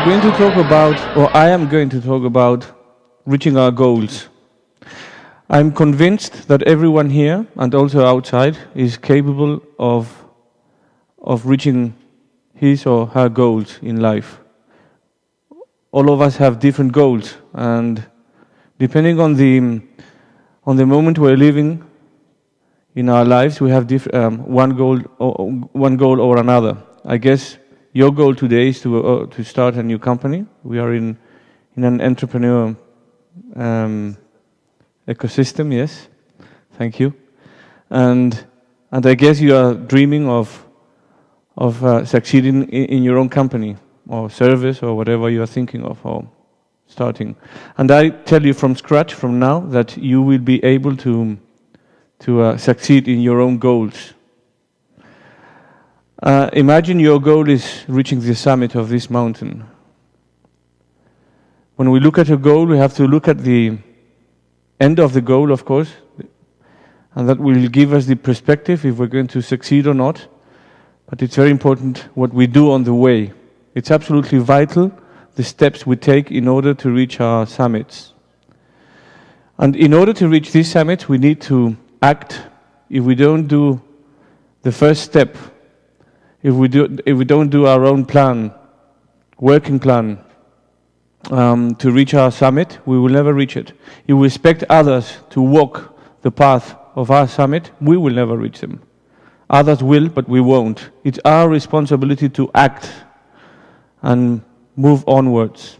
going to talk about, or I am going to talk about, reaching our goals. I'm convinced that everyone here, and also outside, is capable of reaching his or her goals in life. All of us have different goals, and depending on the moment we're living in our lives, we have one goal or another. I guess your goal today is to start a new company. We are in an entrepreneur ecosystem. Yes, thank you. And I guess you are dreaming of succeeding in your own company or service or whatever you are thinking of or starting. And I tell you from scratch, from now, that you will be able to succeed in your own goals. Imagine your goal is reaching the summit of this mountain. When we look at a goal, we have to look at the end of the goal, of course, and that will give us the perspective if we're going to succeed or not. But it's very important what we do on the way. It's absolutely vital, the steps we take in order to reach our summits. And in order to reach these summits, we need to act. If we don't do the first step, if we don't do our own plan, working plan, to reach our summit, we will never reach it. If we expect others to walk the path of our summit, we will never reach them. Others will, but we won't. It's our responsibility to act and move onwards.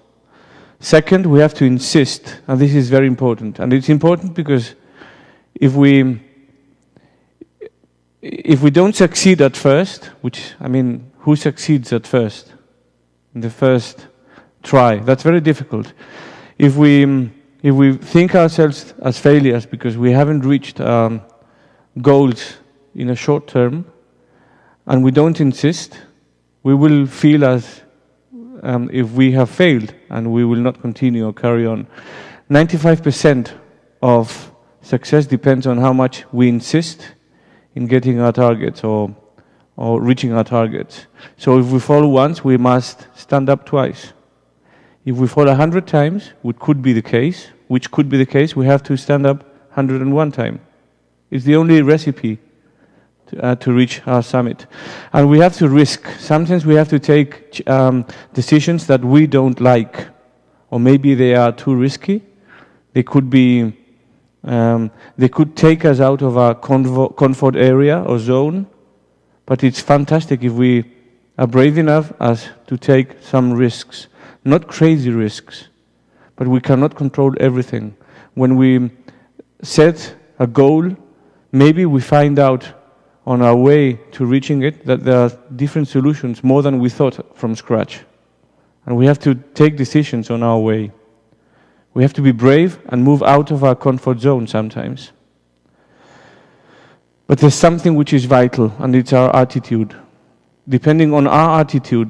Second, we have to insist, and this is very important. And it's important because if we don't succeed at first, who succeeds at first? In the first try. That's very difficult. If we think ourselves as failures because we haven't reached goals in a short term, and we don't insist, we will feel as if we have failed, and we will not continue or carry on. 95% of success depends on how much we insist in getting our targets or reaching our targets. So if we fall once, we must stand up twice. If we fall 100 times, which could be the case, we have to stand up 101 times. It's the only recipe to reach our summit. And we have to risk. Sometimes we have to take decisions that we don't like, or maybe they are too risky. They could take us out of our comfort area or zone, but it's fantastic if we are brave enough as to take some risks. Not crazy risks, but we cannot control everything. When we set a goal, maybe we find out on our way to reaching it that there are different solutions, more than we thought from scratch. And we have to take decisions on our way. We have to be brave and move out of our comfort zone sometimes. But there's something which is vital, and it's our attitude. Depending on our attitude,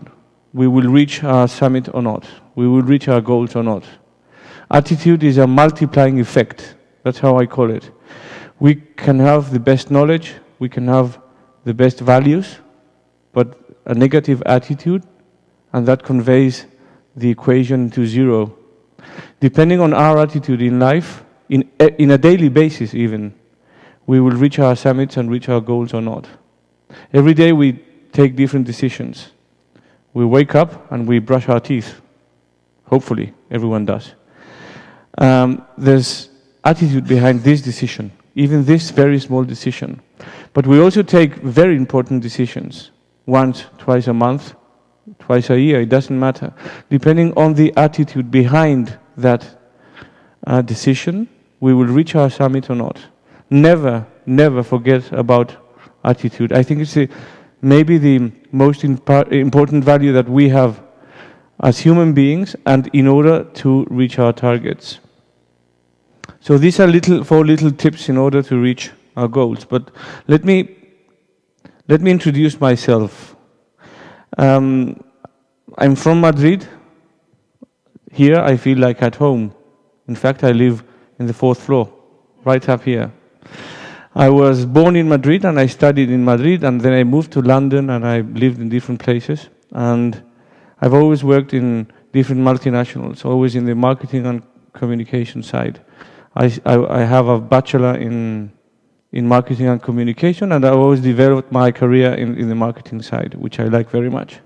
we will reach our summit or not. We will reach our goals or not. Attitude is a multiplying effect. That's how I call it. We can have the best knowledge, we can have the best values, but a negative attitude, and that conveys the equation to zero. Depending on our attitude in life, in a daily basis even, we will reach our summits and reach our goals or not. Every day we take different decisions. We wake up and we brush our teeth. Hopefully, everyone does. There's attitude behind this decision, even this very small decision. But we also take very important decisions, once, twice a month, twice a year, it doesn't matter. Depending on the attitude behind that decision, we will reach our summit or not. Never forget about attitude. I think it's maybe the most important value that we have as human beings, and in order to reach our targets. So these are 4 little tips in order to reach our goals. But let me introduce myself. I'm from Madrid. Here I feel like at home. In fact, I live in the 4th floor, right up here. I was born in Madrid and I studied in Madrid, and then I moved to London and I lived in different places. And I've always worked in different multinationals, always in the marketing and communication side. I have a bachelor in marketing and communication, and I always developed my career in the marketing side, which I like very much.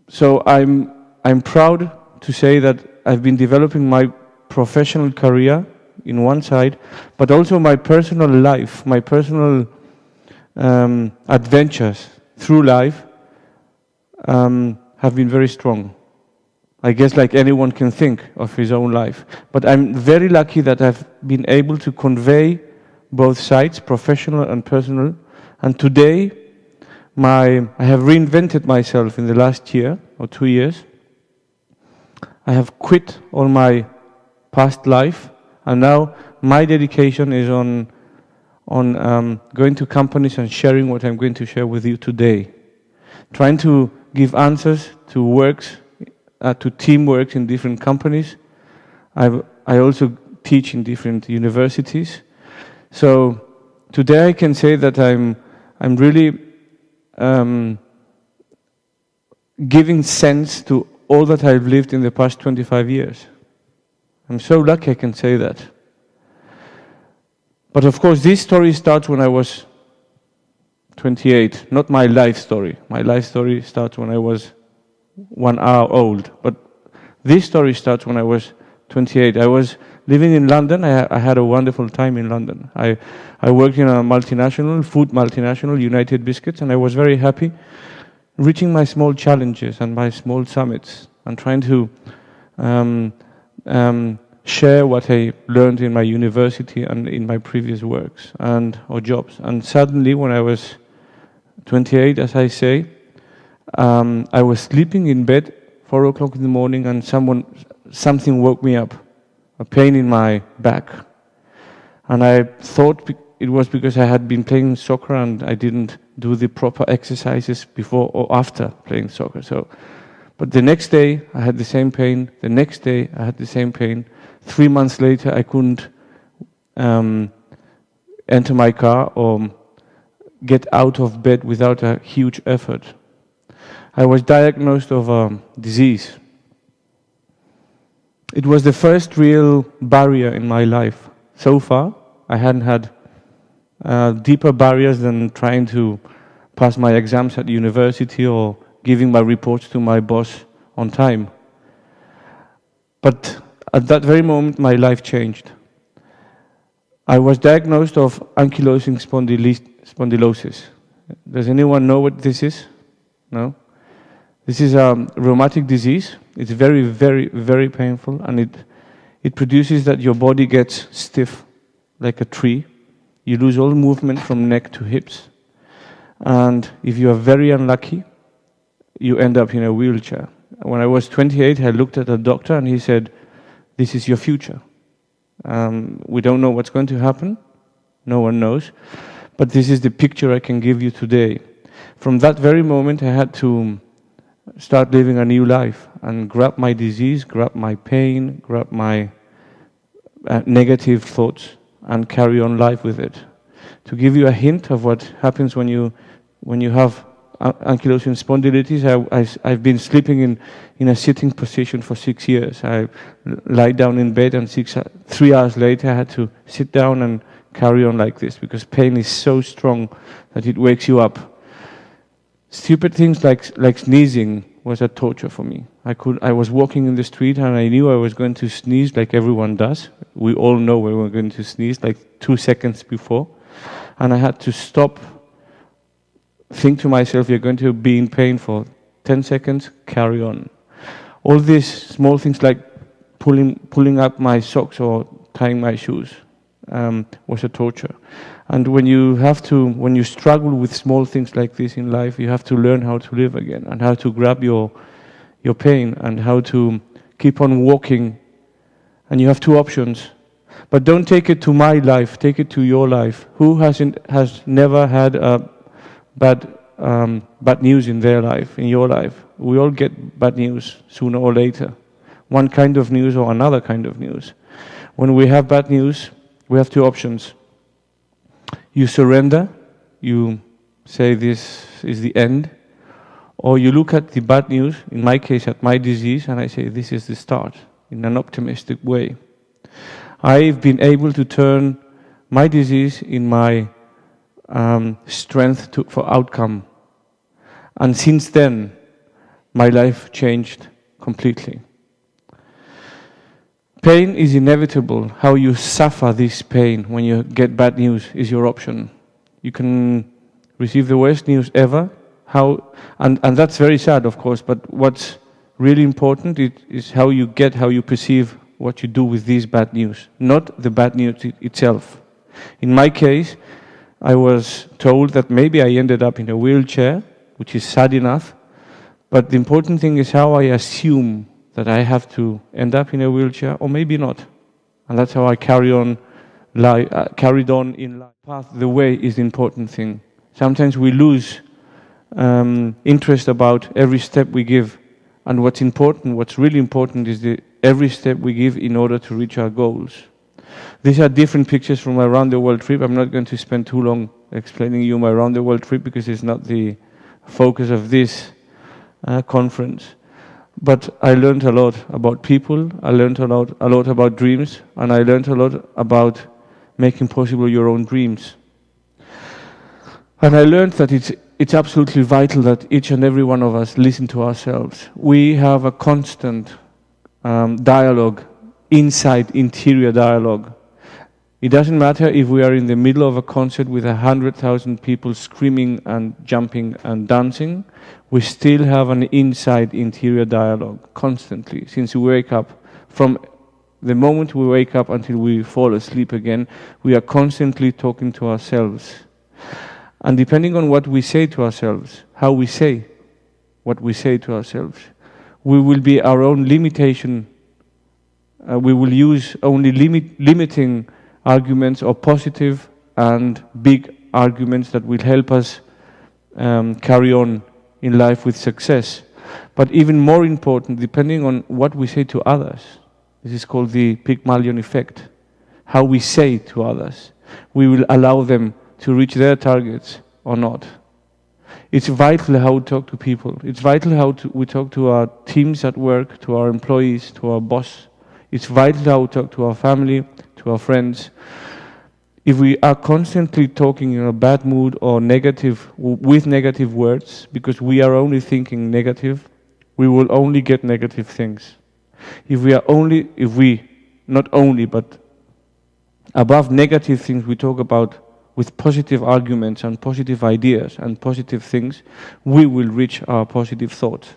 So I'm proud to say that I've been developing my professional career in one side, but also my personal life, my personal adventures through life have been very strong. I guess like anyone can think of his own life. But I'm very lucky that I've been able to convey both sides, professional and personal. And today, I have reinvented myself in the last year or 2 years. I have quit all my past life, and now my dedication is on going to companies and sharing what I'm going to share with you today. Trying to give answers to works, to teamwork in different companies. I also teach in different universities. So today I can say that I'm really giving sense to all that I've lived in the past 25 years. I'm so lucky I can say that. But of course, this story starts when I was 28, not my life story. My life story starts when I was 1 hour old. But this story starts when I was 28. I was living in London. I had a wonderful time in London. I worked in a multinational, food multinational, United Biscuits, and I was very happy reaching my small challenges and my small summits and trying to share what I learned in my university and in my previous works or jobs. And suddenly, when I was 28, as I say, I was sleeping in bed 4 o'clock in the morning, and something woke me up, a pain in my back. And I thought it was because I had been playing soccer and I didn't do the proper exercises before or after playing soccer. But the next day I had the same pain. The next day I had the same pain. 3 months later I couldn't enter my car or get out of bed without a huge effort. I was diagnosed of a disease. It was the first real barrier in my life. So far, I hadn't had deeper barriers than trying to pass my exams at university or giving my reports to my boss on time. But at that very moment, my life changed. I was diagnosed of Ankylosing spondylosis. Does anyone know what this is? No? This is a rheumatic disease. It's very, very, very painful, and it produces that your body gets stiff like a tree. You lose all movement from neck to hips. And if you are very unlucky, you end up in a wheelchair. When I was 28, I looked at a doctor and he said, "This is your future. We don't know what's going to happen. No one knows. But this is the picture I can give you today." From that very moment, I had to start living a new life and grab my disease, grab my pain, grab my negative thoughts and carry on life with it. To give you a hint of what happens when you have ankylosing spondylitis, I've been sleeping in a sitting position for 6 years. I lie down in bed and 3 hours later I had to sit down and carry on like this because pain is so strong that it wakes you up. Stupid things like sneezing was a torture for me. I was walking in the street and I knew I was going to sneeze like everyone does. We all know when we're going to sneeze, like 2 seconds before. And I had to stop, think to myself, you're going to be in pain for 10 seconds, carry on. All these small things like pulling up my socks or tying my shoes was a torture. And when you struggle with small things like this in life, you have to learn how to live again and how to grab your pain and how to keep on walking. And you have 2 options. But don't take it to my life, take it to your life. Who has never had bad news in their life, in your life? We all get bad news sooner or later. One kind of news or another kind of news. When we have bad news, we have 2 options. You surrender, you say this is the end, Or you look at the bad news, in my case at my disease, and I say this is the start, in an optimistic way. I've been able to turn my disease in my strength for outcome. And since then, my life changed completely. Pain is inevitable. How you suffer this pain when you get bad news is your option. You can receive the worst news ever, and that's very sad, of course, but what's really important is how you perceive what you do with this bad news, not the bad news itself. In my case, I was told that maybe I ended up in a wheelchair, which is sad enough, but the important thing is how I assume that I have to end up in a wheelchair, or maybe not. And that's how I carried on in life. Path, the way is the important thing. Sometimes we lose interest about every step we give. And what's really important is every step we give in order to reach our goals. These are different pictures from my around the world trip. I'm not going to spend too long explaining you my around the world trip because it's not the focus of this conference. But I learned a lot about people, I learned a lot about dreams, and I learned a lot about making possible your own dreams. And I learned that it's absolutely vital that each and every one of us listen to ourselves. We have a constant dialogue, interior dialogue. It doesn't matter if we are in the middle of a concert with 100,000 people screaming and jumping and dancing, we still have an interior dialogue constantly. Since we wake up, from the moment we wake up until we fall asleep again, we are constantly talking to ourselves. And depending on what we say to ourselves, how we say what we say to ourselves, we will be our own limitation. We will use only limiting arguments or positive and big arguments that will help us carry on in life with success. But even more important, depending on what we say to others, this is called the Pygmalion effect, how we say to others, we will allow them to reach their targets or not. It's vital how we talk to people. It's vital how we talk to our teams at work, to our employees, to our boss. It's vital how we talk to our family, to our friends. If we are constantly talking in a bad mood or with negative words, because we are only thinking negative, we will only get negative things. If we not only, but above negative things we talk about with positive arguments and positive ideas and positive things, we will reach our positive thoughts.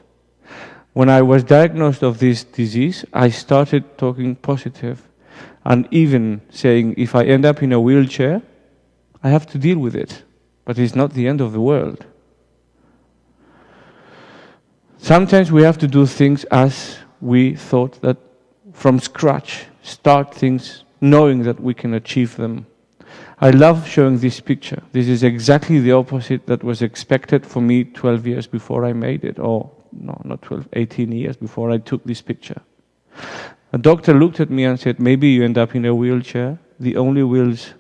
When I was diagnosed of this disease, I started talking positive and even saying, if I end up in a wheelchair, I have to deal with it, but it's not the end of the world. Sometimes we have to do things as we thought, that from scratch, start things knowing that we can achieve them. I love showing this picture. This is exactly the opposite that was expected for me 12 years before I made it, or no, not 12, 18 years before I took this picture. A doctor looked at me and said, maybe you end up in a wheelchair. The only wheels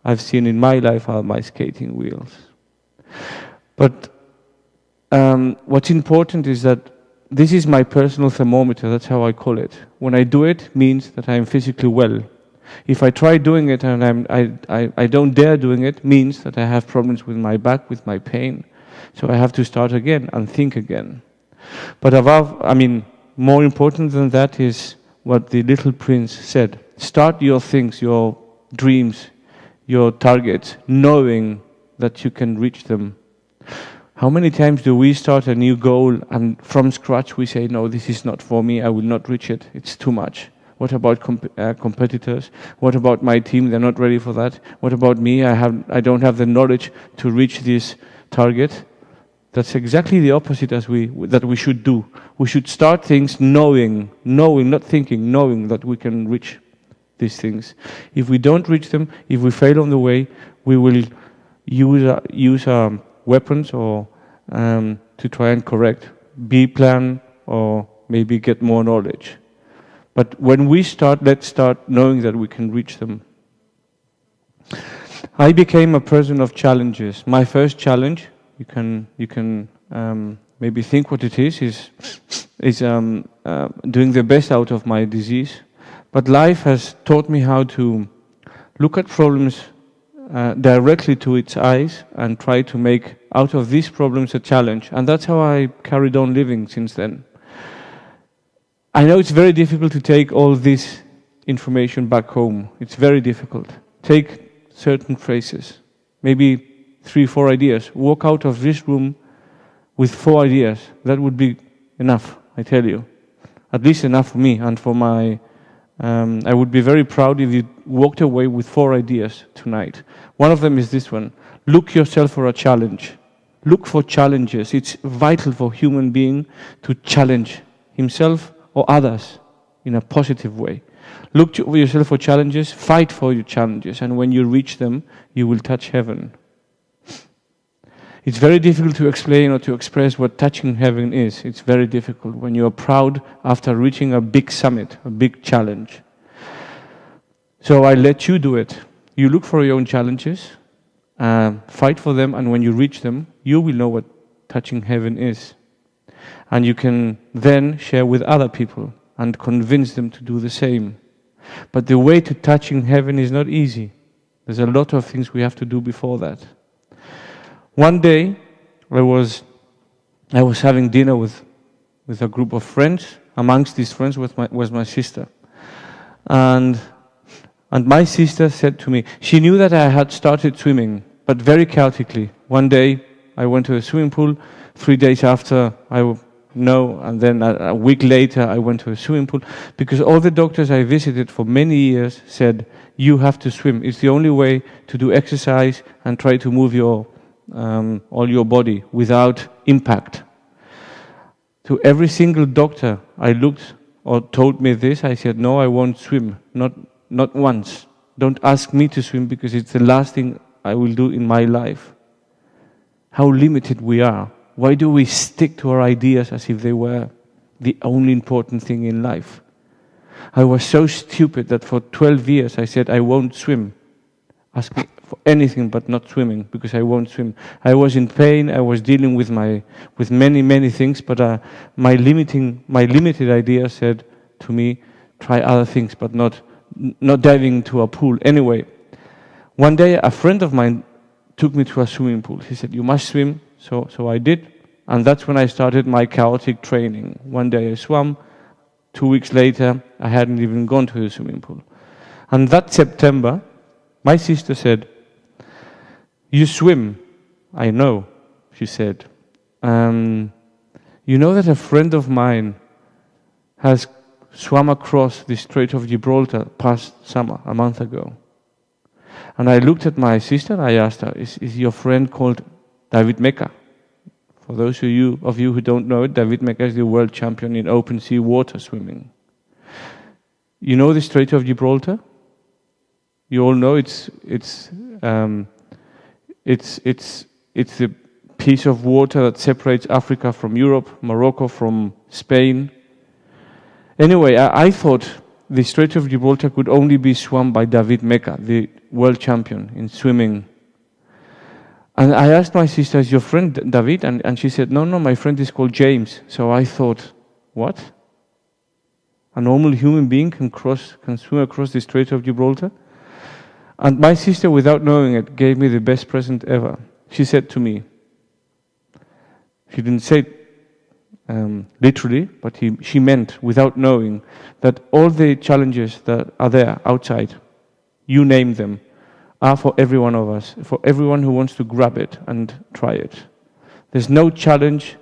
I've seen in my life are my skating wheels. But what's important is that this is my personal thermometer, that's how I call it. When I do it, means that I'm physically well. If I try doing it and I don't dare doing it, means that I have problems with my back, with my pain. So I have to start again and think again. But more important than that is what the little prince said. Start your things, your dreams, your targets, knowing that you can reach them. How many times do we start a new goal and from scratch we say, no, this is not for me, I will not reach it, it's too much. What about competitors? What about my team? They're not ready for that. What about me? I don't have the knowledge to reach this target. That's exactly the opposite that we should do. We should start things knowing, not thinking, knowing that we can reach these things. If we don't reach them, if we fail on the way, we will use our weapons or to try and correct, B-plan, or maybe get more knowledge. But when we start, let's start knowing that we can reach them. I became a person of challenges. My first challenge, you can maybe think what it is doing the best out of my disease. But life has taught me how to look at problems directly to its eyes and try to make out of these problems a challenge. And that's how I carried on living since then. I know it's very difficult to take all this information back home. It's very difficult. Take certain phrases, maybe 3, 4 ideas. Walk out of this room with 4 ideas. That would be enough, I tell you. At least enough for me and for my... I would be very proud if you walked away with 4 ideas tonight. One of them is this one. Look yourself for a challenge. Look for challenges. It's vital for a human being to challenge himself or others in a positive way. Look to yourself for challenges, fight for your challenges, and when you reach them, you will touch heaven. It's very difficult to explain or to express what touching heaven is. It's very difficult when you are proud after reaching a big summit, a big challenge. So I let you do it. You look for your own challenges, fight for them, and when you reach them, you will know what touching heaven is. And you can then share with other people and convince them to do the same. But the way to touching heaven is not easy. There's a lot of things we have to do before that. One day, I was having dinner with a group of friends. Amongst these friends was my sister. And my sister said to me, she knew that I had started swimming, but very chaotically. One day, I went to a swimming pool. 3 days after, and then a week later, I went to a swimming pool. Because all the doctors I visited for many years said, you have to swim. It's the only way to do exercise and try to move all your body without impact. To every single doctor I looked or told me this, I said, no, I won't swim, not once. Don't ask me to swim because it's the last thing I will do in my life. How limited we are. Why do we stick to our ideas as if they were the only important thing in life? I was so stupid that for 12 years I said I won't swim. Ask me for anything but not swimming, because I won't swim. I was in pain, I was dealing with many things, but my limited idea said to me, try other things, but not diving into a pool. Anyway, one day a friend of mine took me to a swimming pool. He said, you must swim, so I did, and that's when I started my chaotic training. One day I swam, 2 weeks later, I hadn't even gone to the swimming pool. And that September, my sister said, you swim. I know, she said. You know that a friend of mine has swam across the Strait of Gibraltar past summer, a month ago. And I looked at my sister and I asked her, is your friend called David Mecca? For those of you who don't know it, David Mecca is the world champion in open sea water swimming. You know the Strait of Gibraltar? You all know it's the piece of water that separates Africa from Europe, Morocco from Spain. Anyway, I thought the Strait of Gibraltar could only be swum by David Mecca, the world champion in swimming. And I asked my sister, is your friend David? And she said, no, my friend is called James. So I thought, what? A normal human being can swim across the Strait of Gibraltar? And my sister, without knowing it, gave me the best present ever. She said to me, she didn't say it literally, but she meant, without knowing, that all the challenges that are there outside, you name them, are for every one of us, for everyone who wants to grab it and try it. There's no challenge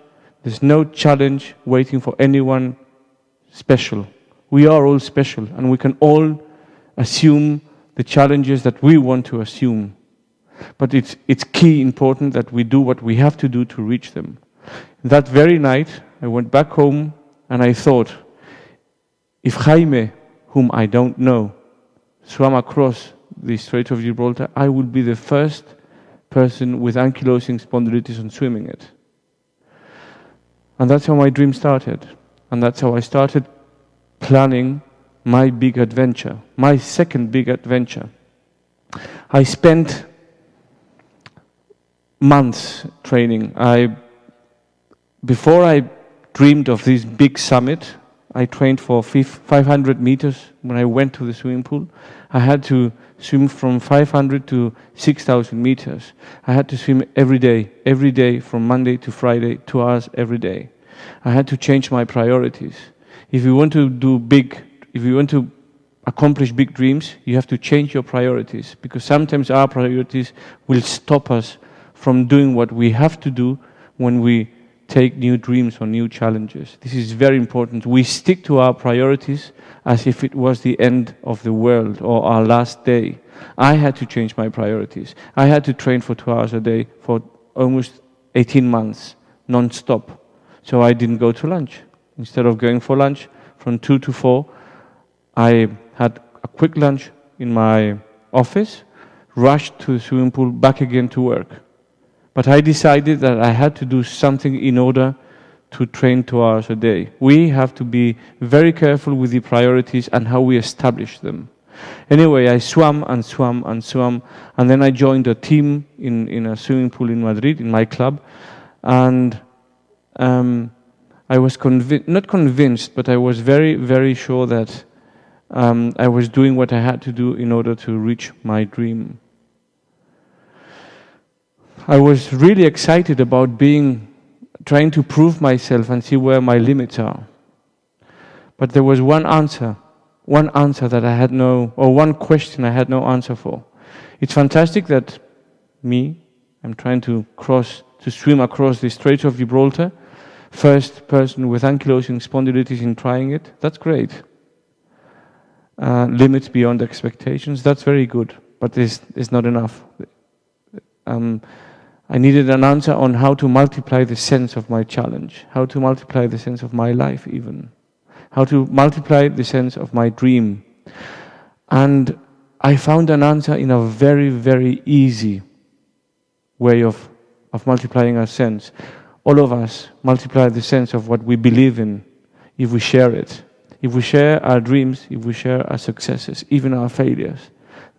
waiting for anyone special. We are all special, and we can all assume the challenges that we want to assume. But it's key important that we do what we have to do to reach them. That very night, I went back home and I thought, if Jaime, whom I don't know, swam across the Strait of Gibraltar, I would be the first person with ankylosing spondylitis on swimming it. And that's how my dream started. And that's how I started planning my big adventure, my second big adventure. I spent months training. I before I dreamed of this big summit, I trained for 500 meters when I went to the swimming pool. I had to swim from 500 to 6,000 meters. I had to swim every day from Monday to Friday, 2 hours every day. I had to change my priorities. If you want to accomplish big dreams, you have to change your priorities, because sometimes our priorities will stop us from doing what we have to do when we take new dreams or new challenges. This is very important. We stick to our priorities as if it was the end of the world or our last day. I had to change my priorities. I had to train for 2 hours a day for almost 18 months, non-stop. So I didn't go to lunch. Instead of going for lunch from 2 to 4, I had a quick lunch in my office, rushed to the swimming pool, back again to work. But I decided that I had to do something in order to train 2 hours a day. We have to be very careful with the priorities and how we establish them. Anyway, I swam, and then I joined a team in a swimming pool in Madrid, in my club, and I was not convinced, but I was very, very sure that I was doing what I had to do in order to reach my dream. I was really excited about trying to prove myself and see where my limits are. But there was one answer that I had one question I had no answer for. It's fantastic that I'm trying to swim across the Strait of Gibraltar, first person with ankylosing spondylitis in trying it. That's great. Limits beyond expectations, that's very good, but it's not enough. I needed an answer on how to multiply the sense of my challenge, how to multiply the sense of my life even, how to multiply the sense of my dream. And I found an answer in a very, very easy way of multiplying our sense. All of us multiply the sense of what we believe in if we share it. If we share our dreams, if we share our successes, even our failures,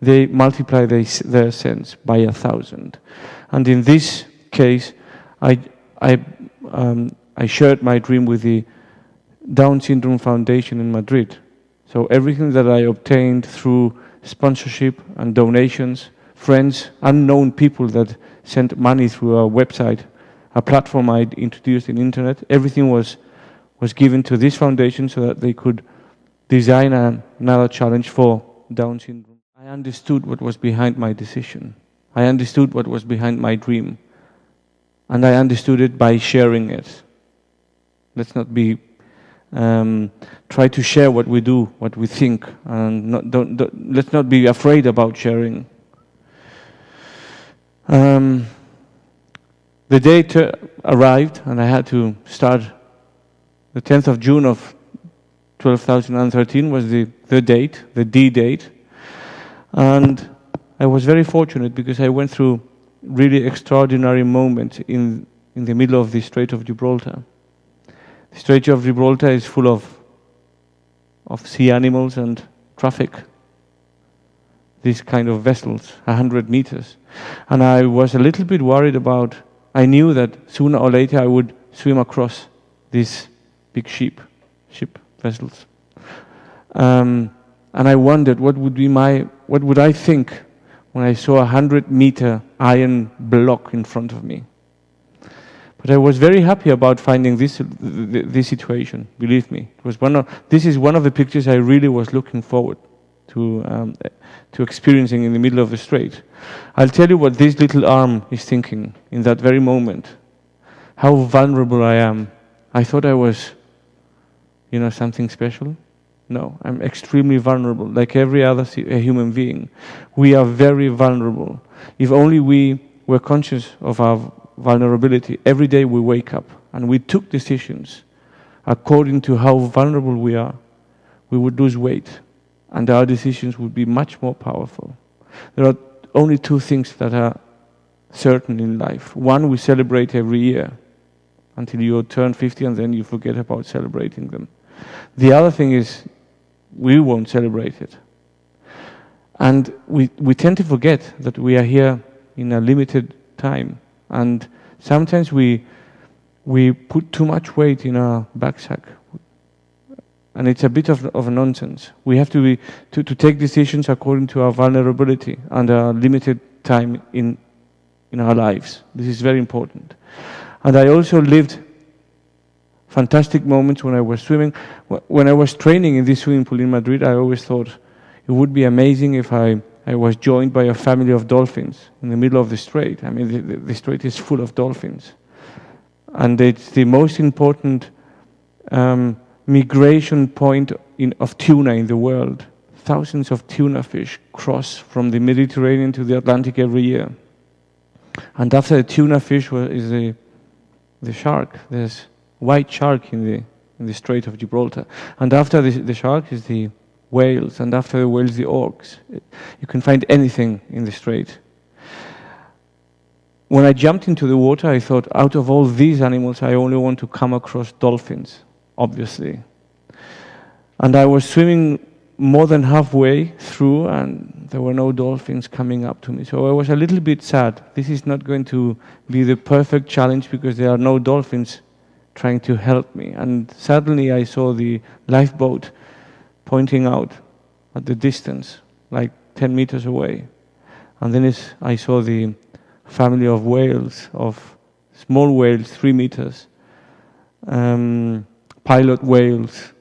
they multiply their sense by 1,000. And in this case, I shared my dream with the Down Syndrome Foundation in Madrid. So everything that I obtained through sponsorship and donations, friends, unknown people that sent money through our website, a platform I introduced in internet, everything was given to this foundation so that they could design another challenge for Down syndrome. I understood what was behind my decision. I understood what was behind my dream. And I understood it by sharing it. Let's not try to share what we do, what we think, and let's not be afraid about sharing. The date arrived, and I had to start. The 10th of June of 2013 was the date, the D date. And I was very fortunate because I went through really extraordinary moments in the middle of the Strait of Gibraltar. The Strait of Gibraltar is full of sea animals and traffic, these kind of vessels, 100 meters. And I was a little bit worried I knew that sooner or later I would swim across these big ship vessels. And I wondered what would I think when I saw a 100-meter iron block in front of me. But I was very happy about finding this situation. Believe me, this is one of the pictures I really was looking forward to experiencing in the middle of the strait. I'll tell you what this little arm is thinking in that very moment. How vulnerable I am. I thought I was, something special. No, I'm extremely vulnerable, like every other human being. We are very vulnerable. If only we were conscious of our vulnerability, every day we wake up and we took decisions according to how vulnerable we are, we would lose weight and our decisions would be much more powerful. There are only two things that are certain in life. One, we celebrate every year until you turn 50 and then you forget about celebrating them. The other thing is we won't celebrate it. And we tend to forget that we are here in a limited time. And sometimes we we put too much weight in our backpack. And it's a bit of a nonsense. We have to take decisions according to our vulnerability and our limited time in our lives. This is very important. And I also lived fantastic moments when I was swimming. When I was training in this swimming pool in Madrid, I always thought it would be amazing if I was joined by a family of dolphins in the middle of the strait. I mean, the strait is full of dolphins. And it's the most important migration point of tuna in the world. Thousands of tuna fish cross from the Mediterranean to the Atlantic every year. And after the tuna fish is the shark. There's white shark in the Strait of Gibraltar. And after the shark is the whales, and after the whales the orcas. You can find anything in the strait. When I jumped into the water, I thought, out of all these animals, I only want to come across dolphins, obviously. And I was swimming more than halfway through, and there were no dolphins coming up to me. So I was a little bit sad. This is not going to be the perfect challenge because there are no dolphins trying to help me. And suddenly I saw the lifeboat pointing out at the distance, like 10 meters away. And then I saw the family of whales, of small whales, 3 meters, pilot whales.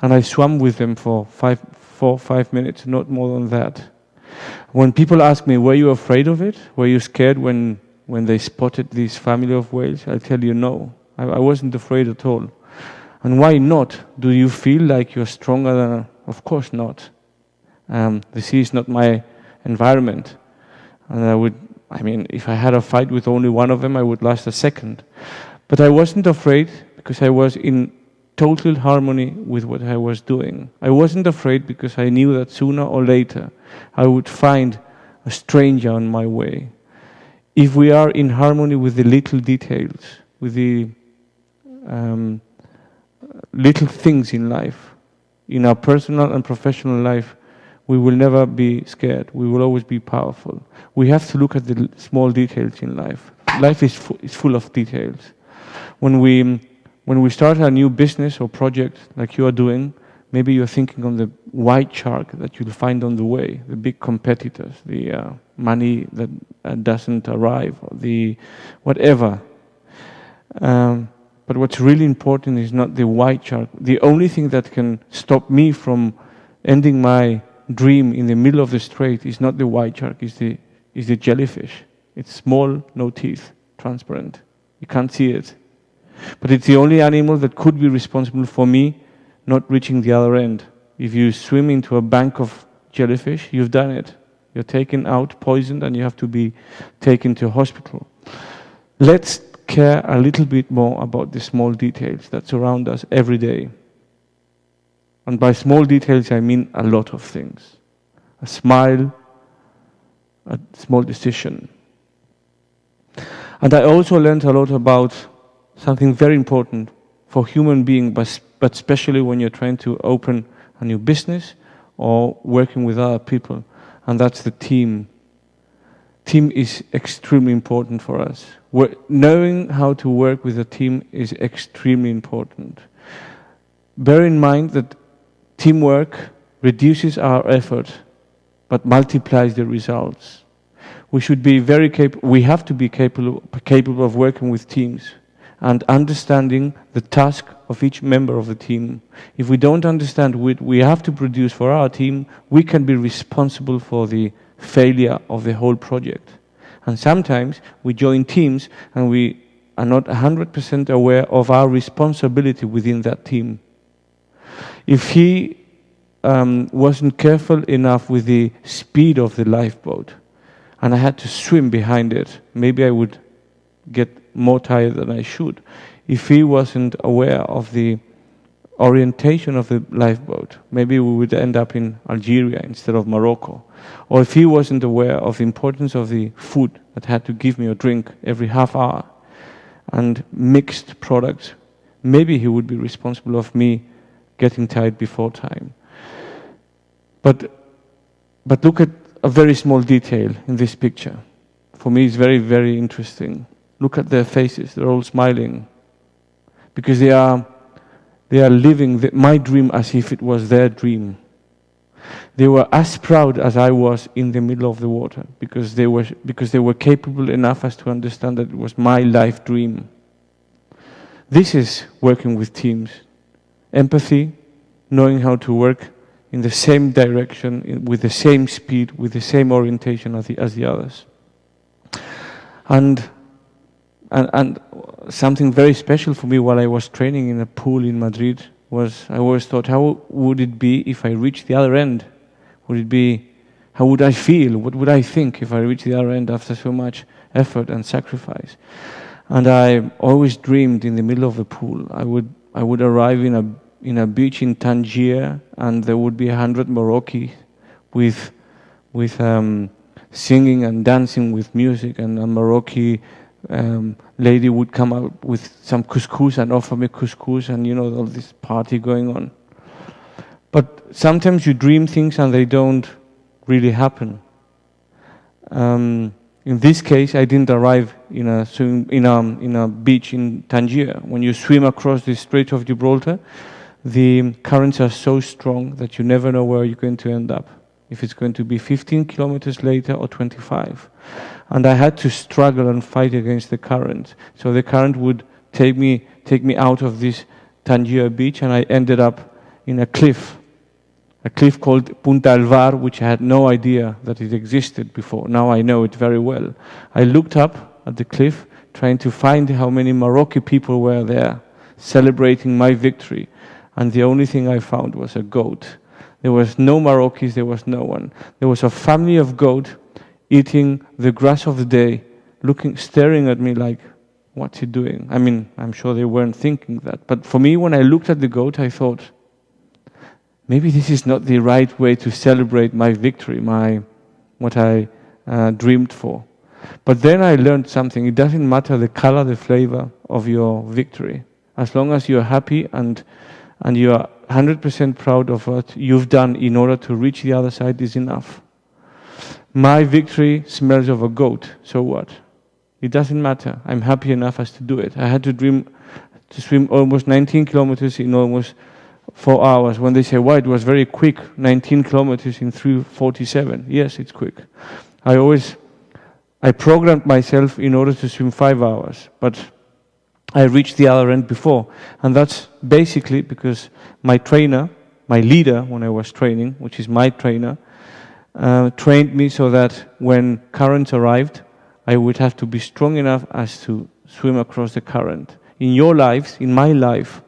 And I swam with them for 4 or 5 minutes, not more than that. When people ask me, were you afraid of it? Were you scared when they spotted this family of whales? I tell you no. I wasn't afraid at all. And why not? Do you feel like you're stronger than... Of course not. The sea is not my environment. And if I had a fight with only one of them, I would last a second. But I wasn't afraid because I was in total harmony with what I was doing. I wasn't afraid because I knew that sooner or later I would find a stranger on my way. If we are in harmony with the little details, with the little things in life, in our personal and professional life, we will never be scared. We will always be powerful. We have to look at the small details in life. Life is full of details. When we start a new business or project like you are doing, maybe you're thinking on the white shark that you'll find on the way, the big competitors, the money that doesn't arrive, or the whatever. But what's really important is not the white shark. The only thing that can stop me from ending my dream in the middle of the strait is not the white shark, is the jellyfish. It's small, no teeth, transparent. You can't see it. But it's the only animal that could be responsible for me not reaching the other end. If you swim into a bank of jellyfish, you've done it. You're taken out, poisoned, and you have to be taken to a hospital. Let's care a little bit more about the small details that surround us every day. And by small details, I mean a lot of things. A smile, a small decision. And I also learned a lot about something very important for human beings, but especially when you're trying to open a new business or working with other people, and that's the team. Team is extremely important for us. Knowing how to work with a team is extremely important. Bear in mind that teamwork reduces our effort, but multiplies the results. We should be we have to be capable of working with teams and understanding the task of each member of the team. If we don't understand what we have to produce for our team, we can be responsible for the failure of the whole project. And sometimes we join teams and we are not 100% aware of our responsibility within that team. If he wasn't careful enough with the speed of the lifeboat, and I had to swim behind it, maybe I would get more tired than I should. If he wasn't aware of the orientation of the lifeboat, maybe we would end up in Algeria instead of Morocco. Or if he wasn't aware of the importance of the food that had to give me a drink every half hour and mixed products, maybe he would be responsible of me getting tired before time. But look at a very small detail in this picture. For me, it's very, very interesting. Look at their faces. They're all smiling. because they are living my dream as if it was their dream. They were as proud as I was in the middle of the water, because they were capable enough as to understand that it was my life dream. This is working with teams. Empathy, knowing how to work in the same direction, with the same speed, with the same orientation as the others. And something very special for me while I was training in a pool in Madrid was, I always thought, how would it be if I reached the other end? How would I feel? What would I think if I reached the other end after so much effort and sacrifice? And I always dreamed in the middle of the pool. I would arrive in a beach in Tangier, and there would be 100 Moroccans with singing and dancing with music, and a Moroccan lady would come out with some couscous and offer me couscous, and all this party going on. But sometimes you dream things and they don't really happen. In this case, I didn't arrive in a beach in Tangier. When you swim across the Strait of Gibraltar, the currents are so strong that you never know where you're going to end up, if it's going to be 15 kilometers later or 25. And I had to struggle and fight against the current. So the current would take me out of this Tangier beach, and I ended up in a cliff called Punta Alvar, which I had no idea that it existed before. Now I know it very well. I looked up at the cliff, trying to find how many Moroccan people were there, celebrating my victory. And the only thing I found was a goat. There was no Moroccans, there was no one. There was a family of goat eating the grass of the day, staring at me like, what's he doing? I mean, I'm sure they weren't thinking that. But for me, when I looked at the goat, I thought, maybe this is not the right way to celebrate my victory, what I dreamed for. But then I learned something. It doesn't matter the color, the flavor of your victory. As long as you're happy and you are 100% proud of what you've done in order to reach the other side is enough. My victory smells of a goat, so what? It doesn't matter. I'm happy enough as to do it. I had to swim almost 19 kilometers in almost 4 hours. When they say, it was very quick, 19 kilometers in 3:47. Yes, it's quick. I programmed myself in order to swim 5 hours, but I reached the other end before. And that's basically because my trainer, my leader when I was training, which is my trainer, trained me so that when currents arrived, I would have to be strong enough as to swim across the current. In your lives, in my life,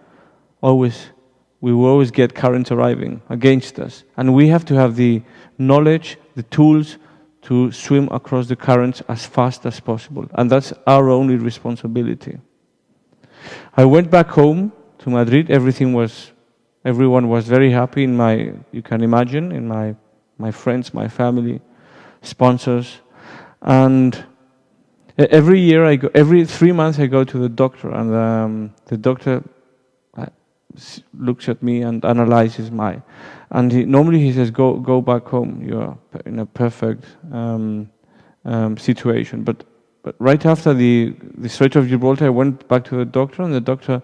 we will always get currents arriving against us. And we have to have the knowledge, the tools to swim across the currents as fast as possible. And that's our only responsibility. I went back home to Madrid. Everyone was very happy you can imagine, in my friends, my family, sponsors. And every 3 months I go to the doctor, and the doctor looks at me and analyzes normally he says, go back home, you're in a perfect situation. But right after the Strait of Gibraltar, I went back to the doctor, and the doctor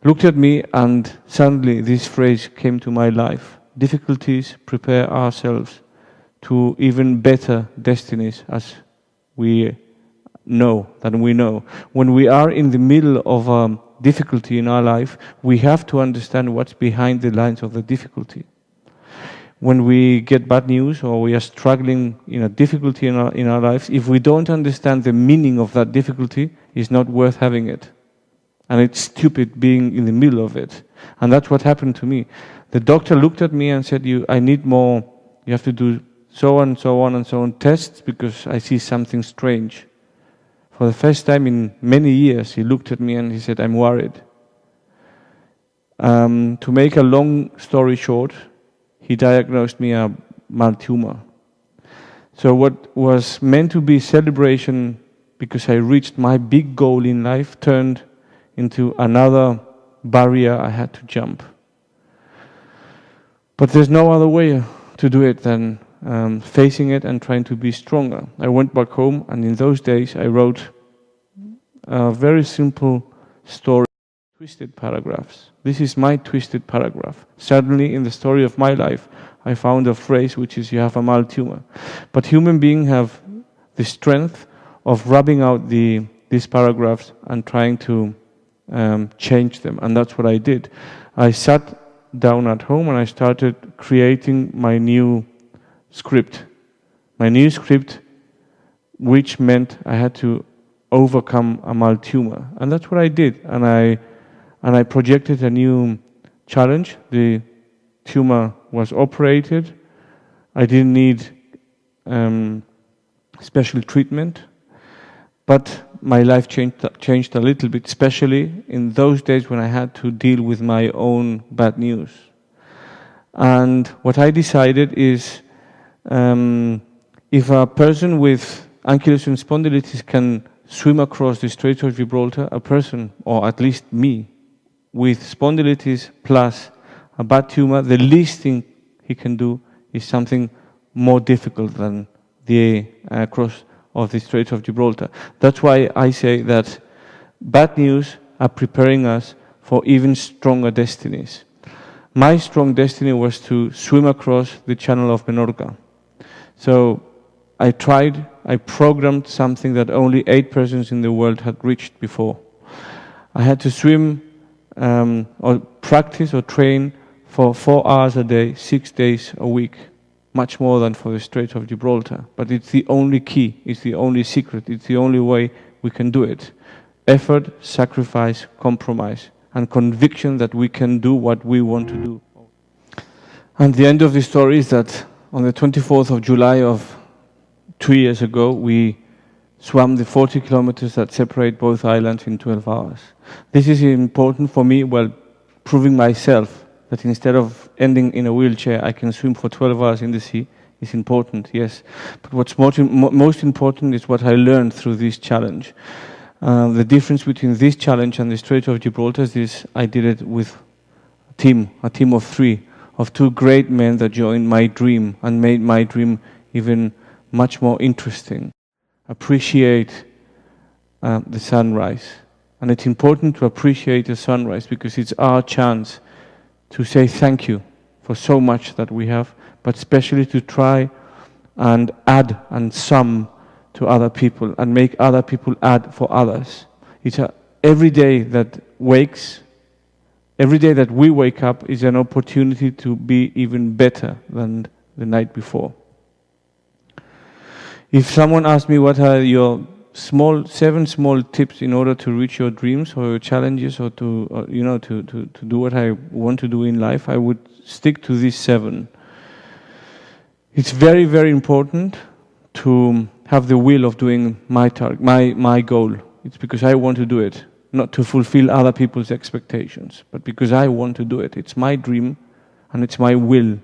looked at me, and suddenly this phrase came to my life: difficulties prepare ourselves to even better destinies as we know. When we are in the middle of difficulty in our life, we have to understand what's behind the lines of the difficulty. When we get bad news or we are struggling in a difficulty in our lives, if we don't understand the meaning of that difficulty, it's not worth having it. And it's stupid being in the middle of it. And that's what happened to me. The doctor looked at me and said, I need more, you have to do so on, so on, and so on tests, because I see something strange. For the first time in many years, he looked at me and he said, I'm worried. To make a long story short, he diagnosed me a mild tumor. So what was meant to be celebration because I reached my big goal in life turned into another barrier I had to jump. But there's no other way to do it than facing it and trying to be stronger. I went back home, and in those days I wrote a very simple story twisted paragraphs. This is my twisted paragraph. Suddenly, in the story of my life, I found a phrase which is, you have a mild tumor. But human beings have the strength of rubbing out these paragraphs and trying to change them. And that's what I did. I sat down at home and I started creating my new script. My new script, which meant I had to overcome a mild tumor. And that's what I did. And I projected a new challenge. The tumor was operated. I didn't need special treatment. But my life changed a little bit, especially in those days when I had to deal with my own bad news. And what I decided is, if a person with ankylosing spondylitis can swim across the Strait of Gibraltar, a person, or at least me, with spondylitis plus a bad tumor, the least thing he can do is something more difficult than the cross of the Strait of Gibraltar. That's why I say that bad news are preparing us for even stronger destinies. My strong destiny was to swim across the Channel of Menorca. So I programmed something that only 8 persons in the world had reached before. I had to swim or practice or train for 4 hours a day, 6 days a week, much more than for the Strait of Gibraltar. But it's the only key, it's the only secret, it's the only way we can do it. Effort, sacrifice, compromise, and conviction that we can do what we want to do. And the end of the story is that on the 24th of July of 2 years ago, we swam the 40 kilometers that separate both islands in 12 hours. This is important for me, well, proving myself that instead of ending in a wheelchair, I can swim for 12 hours in the sea is important, yes. But what's most important is what I learned through this challenge. The difference between this challenge and the Strait of Gibraltar is this: I did it with a team of 3, of 2 great men that joined my dream and made my dream even much more interesting. Appreciate the sunrise. And it's important to appreciate the sunrise because it's our chance to say thank you for so much that we have, but especially to try and add and sum to other people and make other people add for others. It's every day that we wake up is an opportunity to be even better than the night before. If someone asks me what are your 7 small tips in order to reach your dreams or your challenges or to do what I want to do in life, I would stick to these 7. It's very, very important to have the will of doing my target, my goal. It's because I want to do it, not to fulfill other people's expectations, but because I want to do it. It's my dream and it's my will.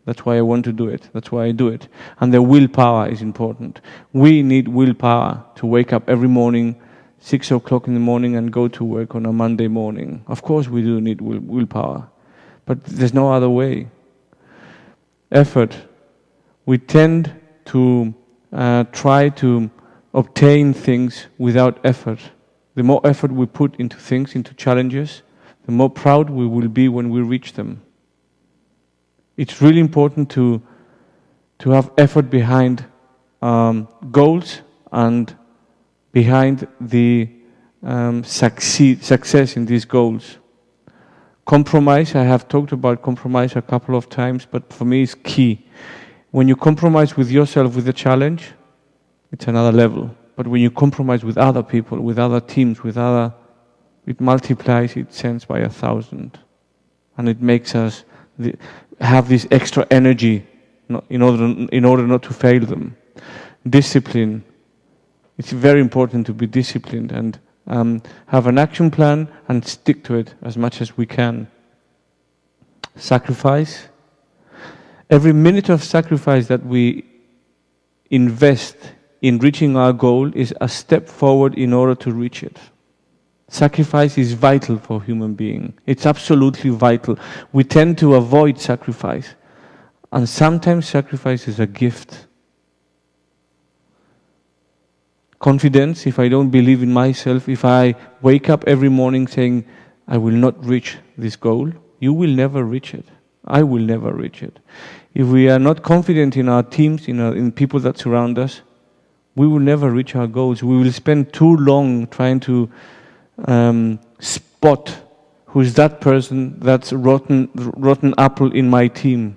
That's why I want to do it. That's why I do it. And the willpower is important. We need willpower to wake up every morning, 6 o'clock in the morning, and go to work on a Monday morning. Of course we do need willpower. But there's no other way. Effort. We tend to try to obtain things without effort. The more effort we put into things, into challenges, the more proud we will be when we reach them. It's really important to have effort behind goals and behind the success in these goals. Compromise, I have talked about compromise a couple of times, but for me it's key. When you compromise with yourself with a challenge, it's another level. But when you compromise with other people, with other teams, it multiplies its sense by 1,000. And it makes us have this extra energy in order not to fail them. Discipline. It's very important to be disciplined and have an action plan and stick to it as much as we can. Sacrifice. Every minute of sacrifice that we invest in reaching our goal is a step forward in order to reach it. Sacrifice is vital for human being. It's absolutely vital. We tend to avoid sacrifice. And sometimes sacrifice is a gift. Confidence, if I don't believe in myself, if I wake up every morning saying, I will not reach this goal. You will never reach it. I will never reach it. If we are not confident in our teams, in people that surround us, we will never reach our goals. We will spend too long trying to spot who's that person that's rotten apple in my team.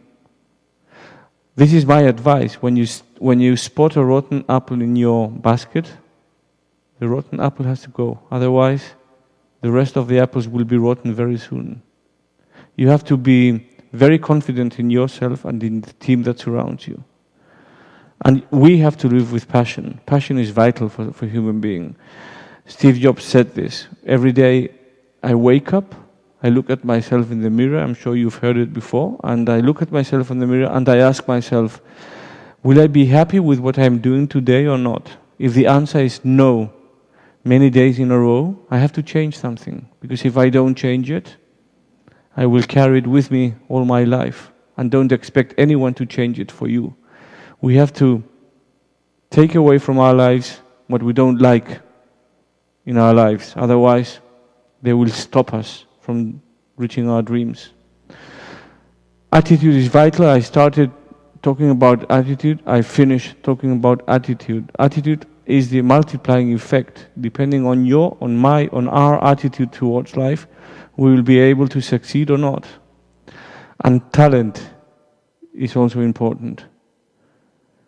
This is my advice. When you spot a rotten apple in your basket, the rotten apple has to go. Otherwise, the rest of the apples will be rotten very soon. You have to be very confident in yourself and in the team that surrounds you. And we have to live with passion. Passion is vital for human being. Steve Jobs said this. Every day I wake up, I look at myself in the mirror. I'm sure you've heard it before. And I look at myself in the mirror and I ask myself, will I be happy with what I'm doing today or not? If the answer is no, many days in a row, I have to change something. Because if I don't change it, I will carry it with me all my life. And don't expect anyone to change it for you. We have to take away from our lives what we don't like in our lives. Otherwise, they will stop us from reaching our dreams. Attitude is vital. I started talking about attitude. I finished talking about attitude. Attitude is the multiplying effect. Depending on our attitude towards life, we will be able to succeed or not. And talent is also important.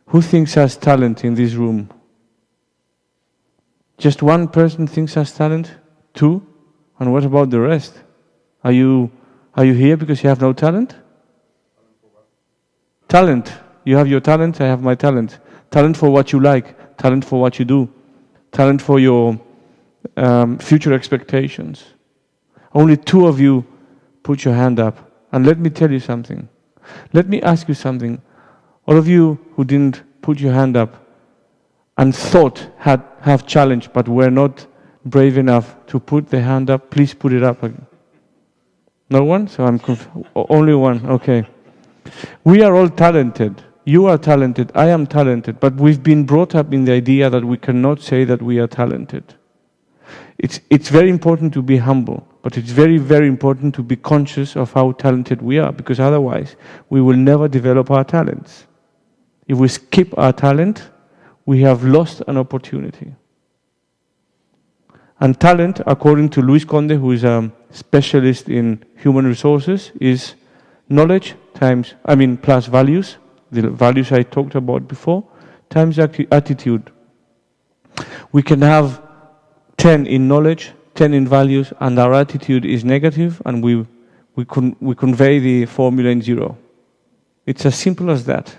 Who thinks has talent in this room? Just one person thinks has talent? Two? And what about the rest? Are you here because you have no talent? Talent. You have your talent, I have my talent. Talent for what you like, talent for what you do, talent for your future expectations. Only two of you put your hand up. And let me tell you something. Let me ask you something. All of you who didn't put your hand up and thought have challenge but were not brave enough to put the hand up, please put it up again. No one? So I'm only one. Okay. We are all talented. You are talented. I am talented. But we've been brought up in the idea that we cannot say that we are talented. It's very important to be humble, but it's very, very important to be conscious of how talented we are, because otherwise we will never develop our talents. If we skip our talent, we have lost an opportunity. And talent, according to Luis Conde, who is a specialist in human resources, is knowledge plus values, the values I talked about before, times attitude. We can have 10 in knowledge, 10 in values, and our attitude is negative, and we convey the formula in zero. It's as simple as that.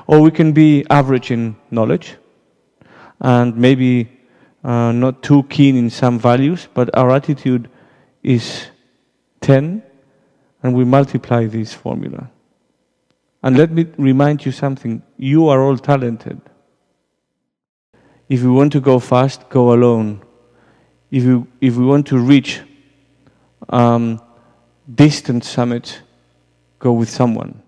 Or we can be average in knowledge, and maybe not too keen in some values, but our attitude is 10, and we multiply this formula. And let me remind you something. You are all talented. If you want to go fast, go alone. If we want to reach distant summits, go with someone.